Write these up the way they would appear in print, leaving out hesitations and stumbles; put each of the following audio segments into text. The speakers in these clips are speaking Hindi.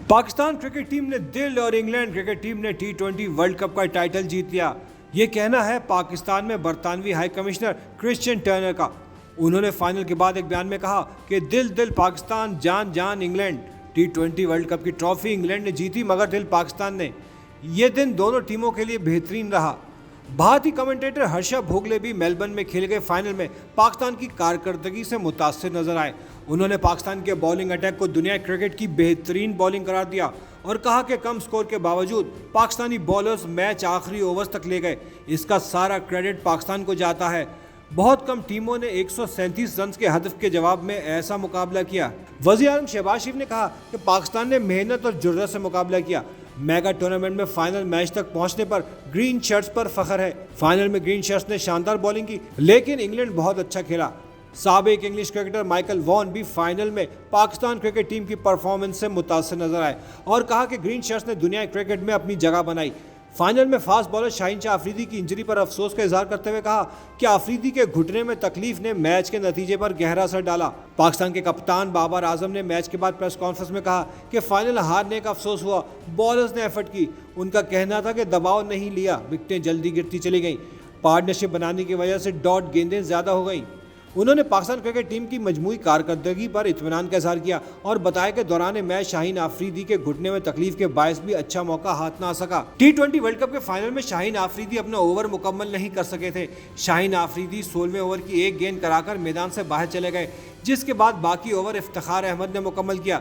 पाकिस्तान क्रिकेट टीम ने दिल और इंग्लैंड क्रिकेट टीम ने T20 वर्ल्ड कप का टाइटल जीत लिया। ये कहना है पाकिस्तान में बरतानवी हाई कमिश्नर क्रिश्चियन टर्नर का। उन्होंने फाइनल के बाद एक बयान में कहा कि दिल दिल पाकिस्तान, जान जान इंग्लैंड। T20 वर्ल्ड कप की ट्रॉफी इंग्लैंड ने जीती मगर दिल पाकिस्तान ने। ये दिन दोनों टीमों के लिए बेहतरीन रहा। भारतीय कमेंटेटर हर्षा भोगले भी मेलबर्न में खेले गए फाइनल में पाकिस्तान की कारकर्दगी से मुतासिर नजर आए। उन्होंने पाकिस्तान के बॉलिंग अटैक को दुनिया क्रिकेट की बेहतरीन बॉलिंग करार दिया और कहा कि कम स्कोर के बावजूद पाकिस्तानी बॉलर्स मैच आखिरी ओवर्स तक ले गए। इसका सारा क्रेडिट पाकिस्तान को जाता है। बहुत कम टीमों ने 137 रन के हदफ के जवाब में ऐसा मुकाबला किया। वज़ीर-ए-आज़म शहबाज शरीफ ने कहा कि पाकिस्तान ने मेहनत और जुर्रत से मुकाबला किया। मेगा टूर्नामेंट में फाइनल मैच तक पहुंचने पर ग्रीन शर्ट्स पर फख्र है। फाइनल में ग्रीन शर्ट्स ने शानदार बॉलिंग की, लेकिन इंग्लैंड बहुत अच्छा खेला। साबिक इंग्लिश क्रिकेटर माइकल वॉन भी फाइनल में पाकिस्तान क्रिकेट टीम की परफॉर्मेंस से मुतासिर नजर आए और कहा कि ग्रीन शर्ट्स ने दुनिया क्रिकेट में अपनी जगह बनाई। फाइनल में फास्ट बॉलर शाहीन शाह अफरीदी की इंजरी पर अफसोस का इजहार करते हुए कहा कि अफरीदी के घुटने में तकलीफ ने मैच के नतीजे पर गहरा असर डाला। पाकिस्तान के कप्तान बाबर आजम ने मैच के बाद प्रेस कॉन्फ्रेंस में कहा कि फाइनल हारने का अफसोस हुआ। बॉलर्स ने एफर्ट की। उनका कहना था कि दबाव नहीं लिया, विकेटें जल्दी गिरती चली गईं। पार्टनरशिप बनाने की वजह से डॉट गेंदें ज्यादा हो गईं। उन्होंने पाकिस्तान क्रिकेट टीम की मजमूई कारकर्दगी पर इत्मीनान का इजहार किया और बताया कि दौरान मैच शाहीन आफरीदी के घुटने में तकलीफ के बायस भी अच्छा मौका हाथ ना आ सका। T20 वर्ल्ड कप के फाइनल में शाहीन आफरीदी अपना ओवर मुकम्मल नहीं कर सके थे। शाहीन आफरीदी 16वें ओवर की एक गेंद कराकर मैदान से बाहर चले गए, जिसके बाद बाकी ओवर इफ्तिखार अहमद ने मुकम्मल किया।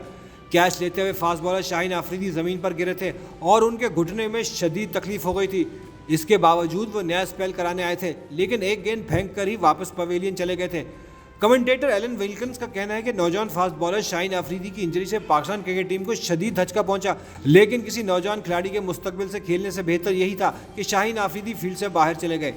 कैच लेते हुए फास्ट बॉलर शाहीन आफरीदी जमीन पर गिरे थे और उनके घुटने में शदीद तकलीफ हो गई थी। इसके बावजूद वो नया स्पेल कराने आए थे, लेकिन एक गेंद फेंक कर ही वापस पवेलियन चले गए थे। कमेंटेटर एलन विल्किंस का कहना है कि नौजवान फास्ट बॉलर शाहीन आफरीदी की इंजरी से पाकिस्तान क्रिकेट टीम को शदीद धचका पहुंचा, लेकिन किसी नौजवान खिलाड़ी के मुस्तकबिल से खेलने से बेहतर यही था कि शाहीन आफरीदी फील्ड से बाहर चले गए।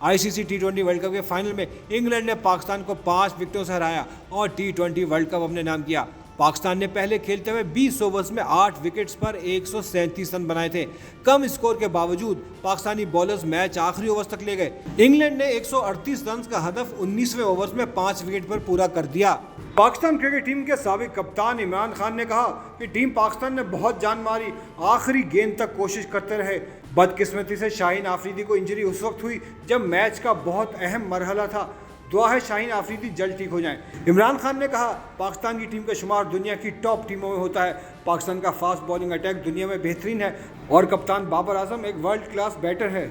ICC T20 वर्ल्ड कप के फाइनल में इंग्लैंड ने पाकिस्तान को 5 विकेटों से हराया और T20 वर्ल्ड कप अपने नाम किया। पाकिस्तान ने पहले खेलते हुए 20 ओवर्स में 8 विकेट्स पर 137 रन बनाए थे। कम स्कोर के बावजूद पाकिस्तानी बॉलर्स मैच आखिरी ओवर्स तक ले गए। इंग्लैंड ने 138 रन का हदफ 19वें ओवर्स में 5 विकेट पर पूरा कर दिया। पाकिस्तान क्रिकेट टीम के साबिक कप्तान इमरान खान ने कहा कि टीम पाकिस्तान ने बहुत जान मारी, आखिरी गेंद तक कोशिश करते रहे। बदकिस्मती से शाहीन आफरीदी को इंजरी उस वक्त हुई जब मैच का बहुत अहम मरहला था। दुआ है शाहीन आफरीदी जल्द ठीक हो जाएं। इमरान खान ने कहा पाकिस्तान की टीम का शुमार दुनिया की टॉप टीमों में होता है। पाकिस्तान का फास्ट बॉलिंग अटैक दुनिया में बेहतरीन है और कप्तान बाबर आजम एक वर्ल्ड क्लास बैटर है।